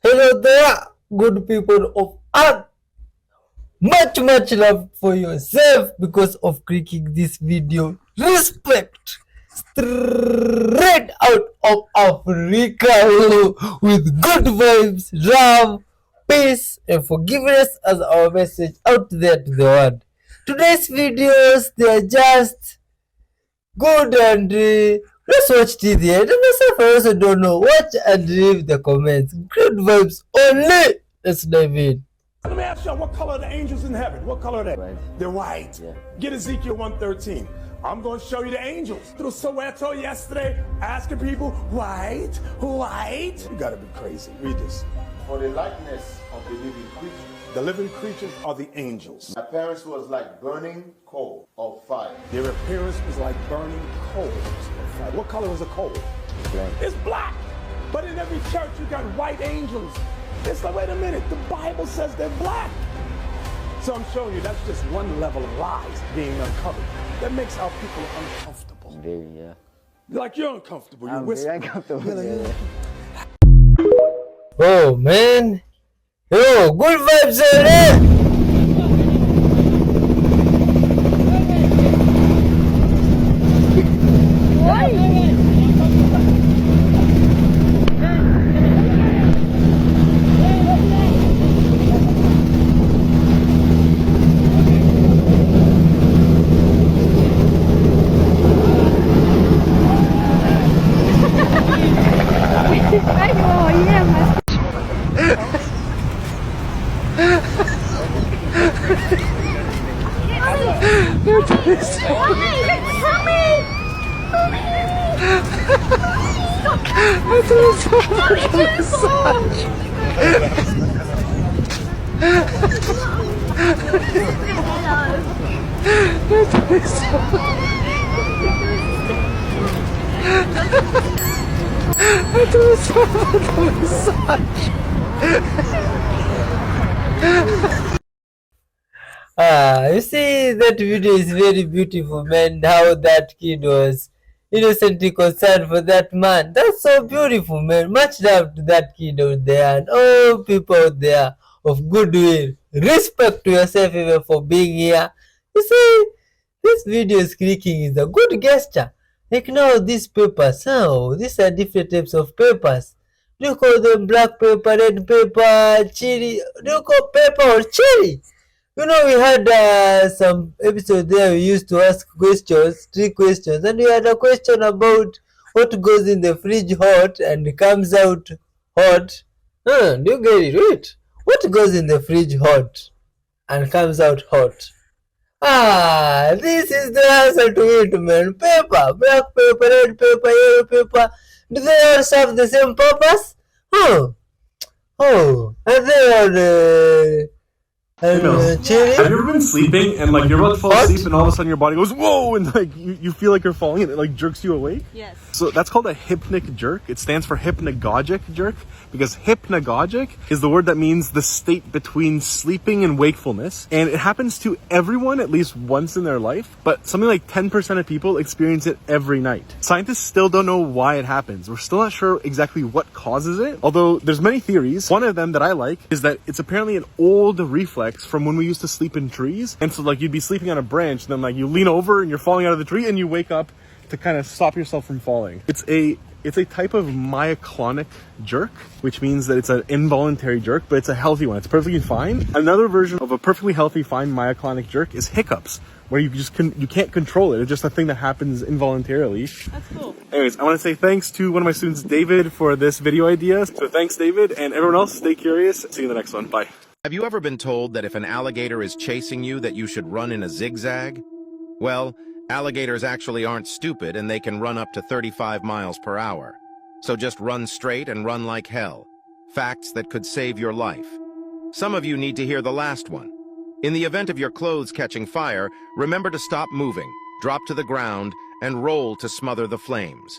Hello there, good people of Earth. Much love for yourself because of clicking this video. Respect straight out of Africa with good vibes, love, peace, and forgiveness as our message out there to the world. Today's videos, they are just good and let's watch TV. And myself, I also don't know. Watch and leave the comments. Good vibes only. Let's dive in. Let me ask y'all, what color are the angels in heaven? What color are they? Right. They're white. Yeah. Get Ezekiel 1:13. I'm going to show you the angels. Through Soweto yesterday, asking people, white? You got to be crazy. Read this. For the likeness of the living creatures. The living creatures are the angels. Appearance was like burning coal of fire. Their appearance was like burning coals of fire. What color is a coal? Black. It's black. But in every church, you got white angels. It's like, wait a minute, the Bible says they're black. So I'm showing you that's just one level of lies being uncovered. That makes our people uncomfortable. Very, yeah. Like you're uncomfortable. You I'm whisper. very uncomfortable. Yeah. Oh man. Yo, good vibes already. You see, that video is very beautiful, man. How that kid was innocently concerned for that man. That's so beautiful, man. Much love to that kid out there and all people out there of goodwill. Respect to yourself even for being here. You see, this video is clicking is a good gesture. Like now, these papers, these are different types of papers. Do you call them black paper, red paper, chili? Do you call paper or chili? You know, we had some episode there we used to ask questions, 3 questions, and we had a question about what goes in the fridge hot and comes out hot. Do you get it? Wait. What goes in the fridge hot and comes out hot? This is the answer to it, man. Paper, black paper, red paper, yellow paper. Do they all serve the same purpose? And they are chili. Have you ever been sleeping and like you're about to fall asleep and all of a sudden your body goes whoa and like you feel like you're falling and it like jerks you awake? Yes. So that's called a hypnic jerk. It stands for hypnagogic jerk because hypnagogic is the word that means the state between sleeping and wakefulness, and it happens to everyone at least once in their life, but something like 10% of people experience it every night. Scientists still don't know why it happens. We're still not sure exactly what causes it, although there's many theories. One of them that I like is that it's apparently an old reflex from when we used to sleep in trees, and so like you'd be sleeping on a branch, then like you lean over and you're falling out of the tree and you wake up to kind of stop yourself from falling. It's a type of myoclonic jerk, which means that it's an involuntary jerk, but it's a healthy one. It's perfectly fine. Another version of a perfectly healthy, fine myoclonic jerk is hiccups, where you just you can't control it. It's just a thing that happens involuntarily. That's cool. Anyways, I want to say thanks to one of my students, David, for this video idea. So thanks, David, and everyone else, stay curious. See you in the next one. Bye. Have you ever been told that if an alligator is chasing you that you should run in a zigzag? Well, alligators actually aren't stupid and they can run up to 35 miles per hour. So just run straight and run like hell. Facts that could save your life. Some of you need to hear the last one. In the event of your clothes catching fire, remember to stop moving, drop to the ground, and roll to smother the flames.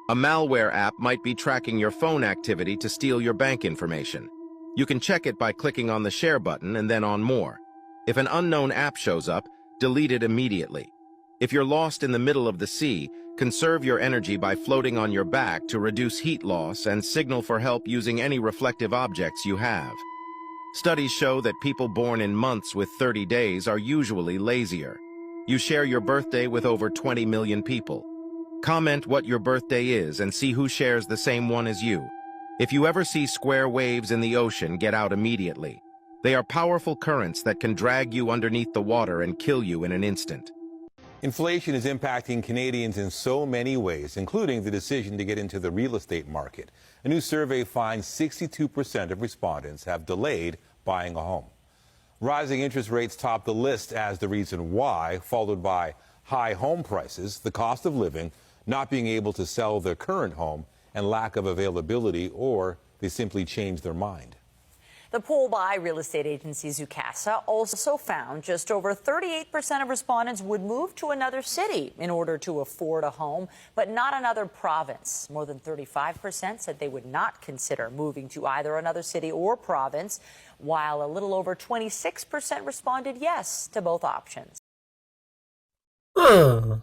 A malware app might be tracking your phone activity to steal your bank information. You can check it by clicking on the share button and then on more. If an unknown app shows up, delete it immediately. If you're lost in the middle of the sea, conserve your energy by floating on your back to reduce heat loss and signal for help using any reflective objects you have. Studies show that people born in months with 30 days are usually lazier. You share your birthday with over 20 million people. Comment what your birthday is and see who shares the same one as you. If you ever see square waves in the ocean, get out immediately. They are powerful currents that can drag you underneath the water and kill you in an instant. Inflation is impacting Canadians in so many ways, including the decision to get into the real estate market. A new survey finds 62% of respondents have delayed buying a home. Rising interest rates top the list as the reason why, followed by high home prices, the cost of living, not being able to sell their current home, and lack of availability, or they simply change their mind. The poll by real estate agency Zoocasa also found just over 38% of respondents would move to another city in order to afford a home, but not another province. More than 35% said they would not consider moving to either another city or province, while a little over 26% responded yes to both options. What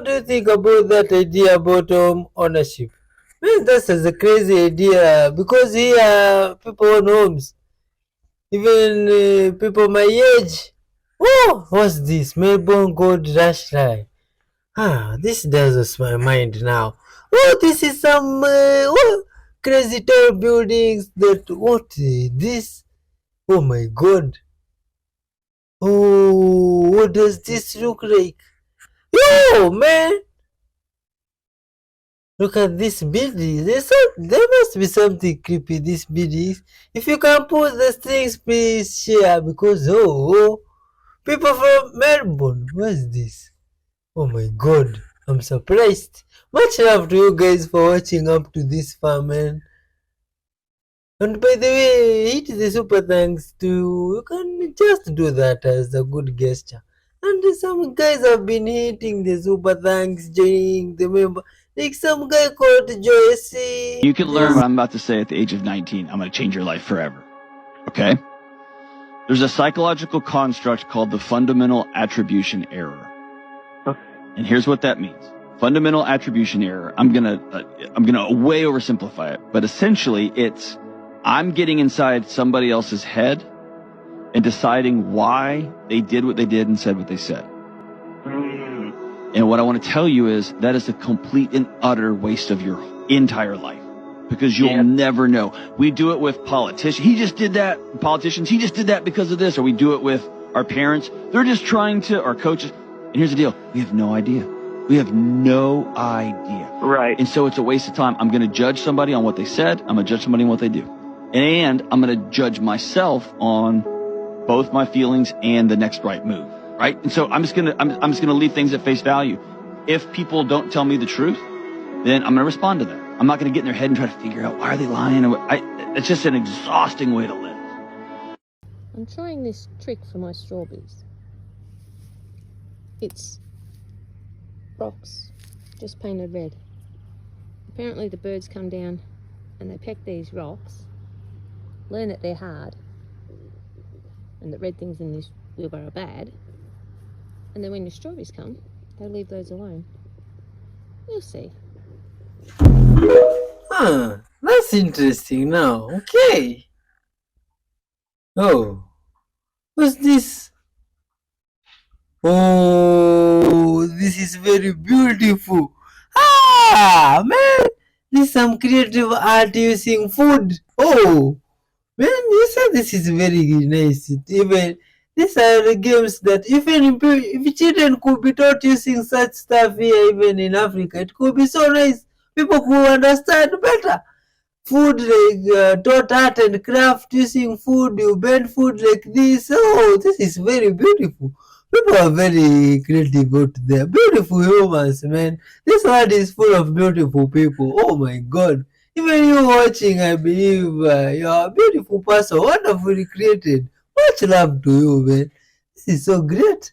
do you think about that idea about home ownership? Man, that's a crazy idea because here people own homes. Even people my age. Oh, what's this? Melbourne Gold Rush Line. This does my mind now. Oh, this is some crazy tall buildings that this? Oh my god. Oh, what does this look like? Yo, man! Look at this building. There must be something creepy. This building. If you can put the strings, please share because people from Melbourne. What's this? Oh my god, I'm surprised. Much love to you guys for watching up to this far, man. And by the way, hit the super thanks to you can just do that as a good gesture. And some guys have been hitting the super thanks, joining the member. Like some guy called Joyce. You can learn what I'm about to say at the age of 19. I'm going to change your life forever. Okay? There's a psychological construct called the fundamental attribution error. And here's what that means. Fundamental attribution error. I'm going to way oversimplify it, but essentially it's I'm getting inside somebody else's head and deciding why they did what they did and said what they said. And what I want to tell you is that is a complete and utter waste of your entire life because you'll never know. We do it with politicians. He just did that. Politicians, he just did that because of this. Or we do it with our parents. They're just trying to, our coaches. And here's the deal. We have no idea. We have no idea. Right. And so it's a waste of time. I'm going to judge somebody on what they said. I'm going to judge somebody on what they do. And I'm going to judge myself on both my feelings and the next right move. Right? And so I'm just gonna leave things at face value. If people don't tell me the truth, then I'm gonna respond to them. I'm not gonna get in their head and try to figure out why are they lying. It's just an exhausting way to live. I'm trying this trick for my strawberries. It's rocks, just painted red. Apparently the birds come down and they peck these rocks, learn that they're hard, and that red things in this wheelbarrow are bad. And then when the strawberries come, they leave those alone. We'll see. That's interesting now. Okay. Oh. What's this? Oh, this is very beautiful. Man. This is some creative art using food. Oh. Man, you said this is very nice. Even these are the games that if children could be taught using such stuff here, even in Africa, it could be so nice. People could understand better. Food like taught art and craft using food, you bend food like this. Oh, this is very beautiful. People are very creative out there. Beautiful humans, man. This world is full of beautiful people. Oh my god. Even you watching, I believe you're a beautiful person, wonderfully created. Much love to you, man. This is so great.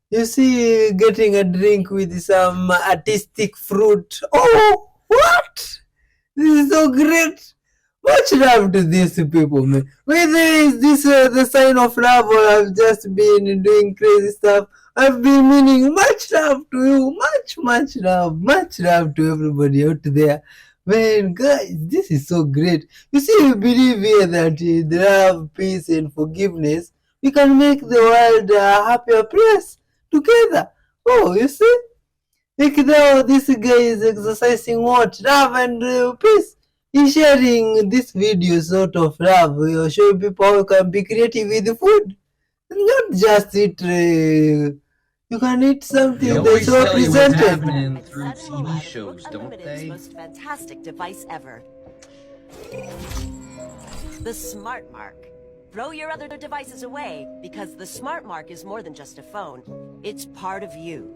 You see, getting a drink with some artistic fruit. Oh, what? This is so great. Much love to these people, man. Whether is this the sign of love or I've just been doing crazy stuff, I've been meaning much love to you. Much love to everybody out there. Man, guys, this is so great. You see, we believe here that with love, peace, and forgiveness, we can make the world a happier place together. Oh, you see? Like now, this guy is exercising what? Love and peace. He's sharing this video sort of love. You're showing people how you can be creative with the food. Not just eat. You can eat something that's represented. Through TV shows, don't they? Most fantastic device ever. The Smart Mark. Throw your other devices away because the Smart Mark is more than just a phone. It's part of you.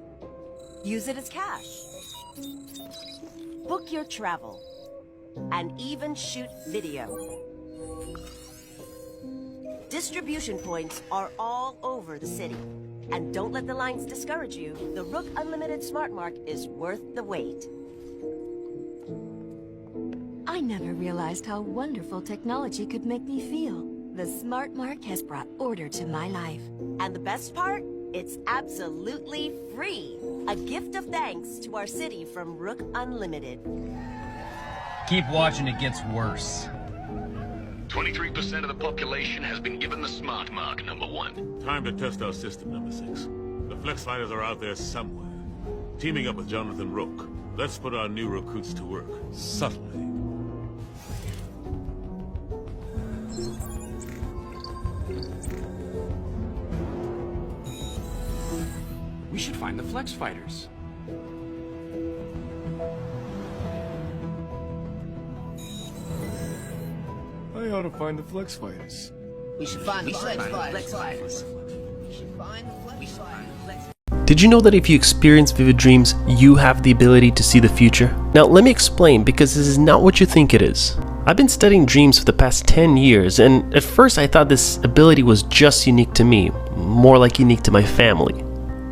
Use it as cash. Book your travel. And even shoot video. Distribution points are all over the city. And don't let the lines discourage you. The Rook Unlimited Smart Mark is worth the wait. I never realized how wonderful technology could make me feel. The Smart Mark has brought order to my life. And the best part? It's absolutely free. A gift of thanks to our city from Rook Unlimited. Keep watching, it gets worse. 23% of the population has been given the Smart Mark, number 1. Time to test our system, number 6. The Flex Fighters are out there somewhere. Teaming up with Jonathan Rook. Let's put our new recruits to work, subtly. We should find the Flex Fighters. I ought to find the Flex Fighters. We should find the Flex Fighters. We should find the Flex Fighters. Did you know that if you experience vivid dreams, you have the ability to see the future? Now let me explain, because this is not what you think it is. I've been studying dreams for the past 10 years, and at first I thought this ability was just unique to me, more like unique to my family.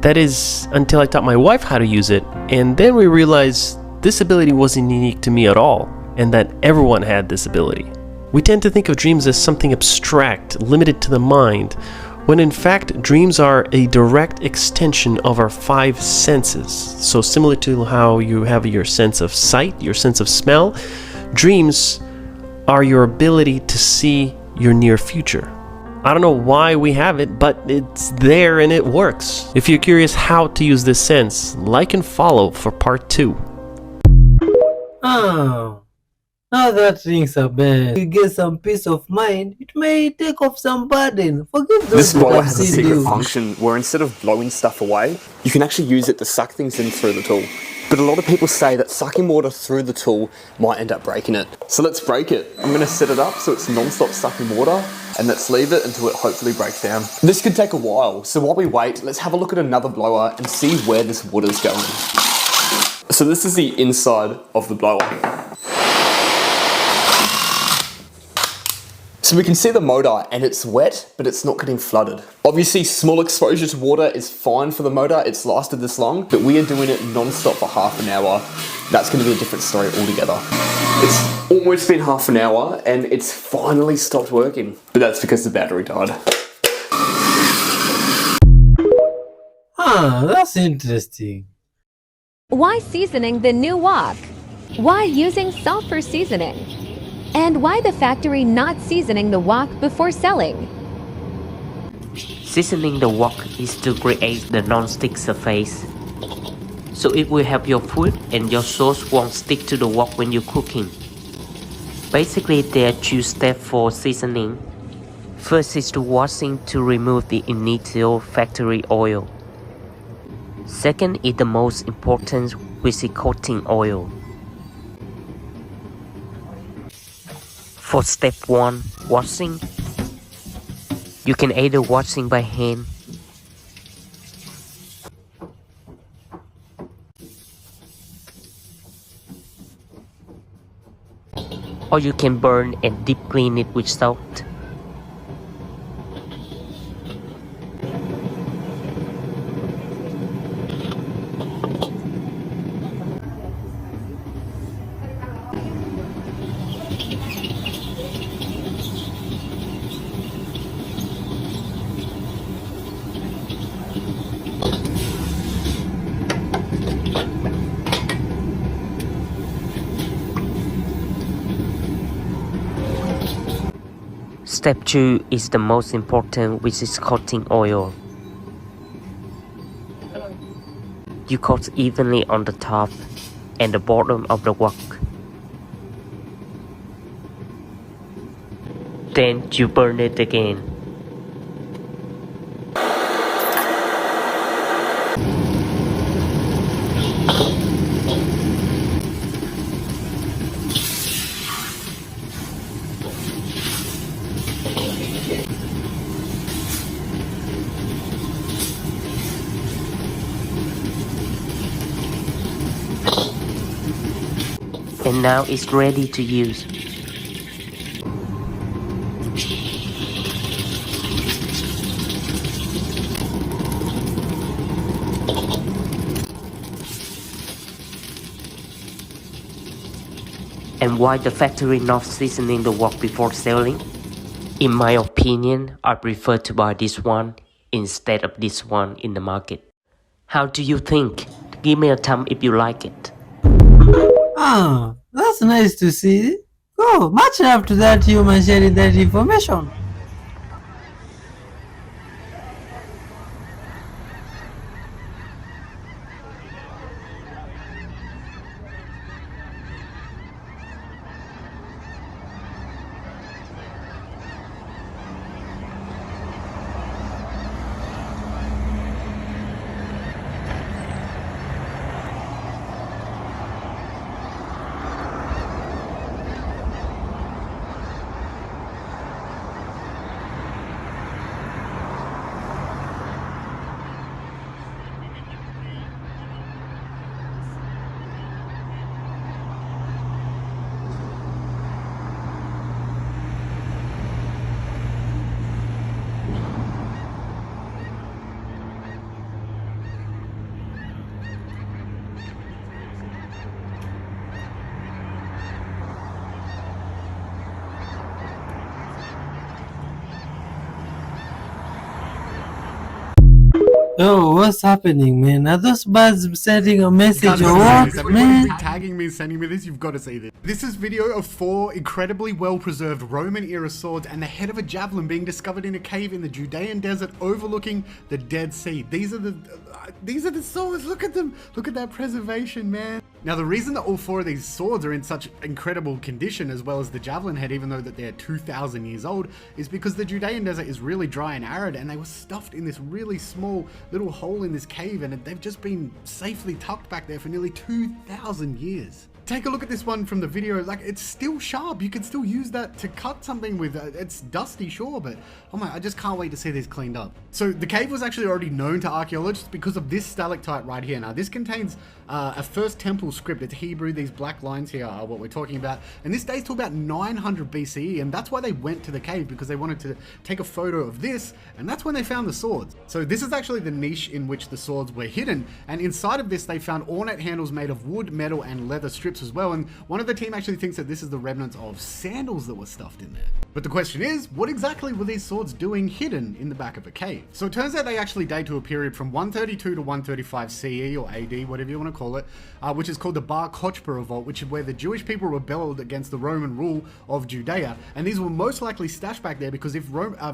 That is, until I taught my wife how to use it, and then we realized this ability wasn't unique to me at all, and that everyone had this ability. We tend to think of dreams as something abstract, limited to the mind, when in fact dreams are a direct extension of our 5 senses. So similar to how you have your sense of sight, your sense of smell, dreams are your ability to see your near future. I don't know why we have it, but it's there and it works. If you're curious how to use this sense, like and follow for part 2. Oh. Now that rings a bell. You get some peace of mind, it may take off some burden. Forgive those This who blower have has a seen secret you. function where instead of blowing stuff away, you can actually use it to suck things in through the tool. But a lot of people say that sucking water through the tool might end up breaking it. So let's break it. I'm going to set it up so it's non-stop sucking water, and let's leave it until it hopefully breaks down. This could take a while, so while we wait, let's have a look at another blower and see where this water's going. So this is the inside of the blower. So we can see the motor and it's wet, but it's not getting flooded. Obviously, small exposure to water is fine for the motor. It's lasted this long, but we are doing it non-stop for half an hour. That's going to be a different story altogether. It's almost been half an hour and it's finally stopped working, but that's because the battery died. Ah, that's interesting. Why seasoning the new wok? Why using salt for seasoning? And why the factory not seasoning the wok before selling? Seasoning the wok is to create the non-stick surface. So it will help your food and your sauce won't stick to the wok when you're cooking. Basically, there are 2 steps for seasoning. First is the washing to remove the initial factory oil. Second is the most important, which is coating oil. For step 1, washing, you can either washing by hand or you can burn and deep clean it with salt. Step 2 is the most important, which is coating oil. You coat evenly on the top and the bottom of the wok. Then you burn it again. And now it's ready to use. And why the factory not seasoning the wok before selling? In my opinion, I prefer to buy this one instead of this one in the market. How do you think? Give me a thumb if you like it. Ah, that's nice to see. Oh, much love to that human sharing that information. Oh, what's happening, man? Are those birds sending a message or what, man? Tagging me and sending me this, you've got to see this. This is video of 4 incredibly well-preserved Roman-era swords and the head of a javelin being discovered in a cave in the Judean desert overlooking the Dead Sea. These are the swords. Look at them. Look at that preservation, man. Now, the reason that all 4 of these swords are in such incredible condition, as well as the javelin head, even though that they're 2,000 years old, is because the Judean desert is really dry and arid, and they were stuffed in this really small little hole in this cave, and they've just been safely tucked back there for nearly 2,000 years. Take a look at this one from the video, like it's still sharp. You can still use that to cut something with. It's dusty, sure, but oh my, I just can't wait to see this cleaned up. So the cave was actually already known to archaeologists because of this stalactite right here. Now this contains a first temple script. It's Hebrew. These black lines here are what we're talking about. And this dates to about 900 BCE. And that's why they went to the cave, because they wanted to take a photo of this. And that's when they found the swords. So this is actually the niche in which the swords were hidden. And inside of this, they found ornate handles made of wood, metal, and leather strips as well. And one of the team actually thinks that this is the remnants of sandals that were stuffed in there. But the question is, what exactly were these swords doing hidden in the back of a cave? So it turns out they actually date to a period from 132 to 135 CE or AD, whatever you want to call it, which is called the Bar Kochba revolt, which is where the Jewish people rebelled against the Roman rule of Judea. And these were most likely stashed back there because if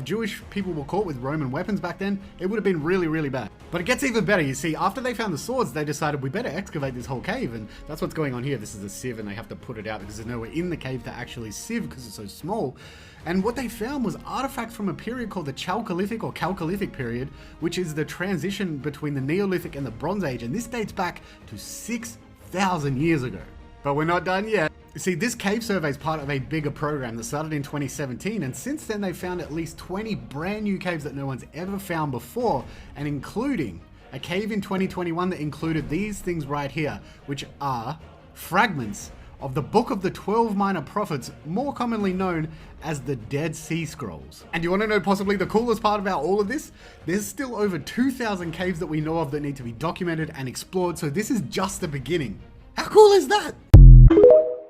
Jewish people were caught with Roman weapons back then, it would have been really, really bad. But it gets even better. You see, after they found the swords, they decided we better excavate this whole cave. And that's what's going on here. This is a sieve, and they have to put it out because there's nowhere in the cave to actually sieve because it's so small. And what they found was artifacts from a period called the Chalcolithic or Chalcolithic period, which is the transition between the Neolithic and the Bronze Age. And this dates back to 6,000 years ago. But we're not done yet. See, this cave survey is part of a bigger program that started in 2017, and since then they found at least 20 brand new caves that no one's ever found before, and including a cave in 2021 that included these things right here, which are fragments of the Book of the 12 Minor Prophets, more commonly known as the Dead Sea Scrolls. And you want to know possibly the coolest part about all of this? There's still over 2,000 caves that we know of that need to be documented and explored, so this is just the beginning. How cool is that?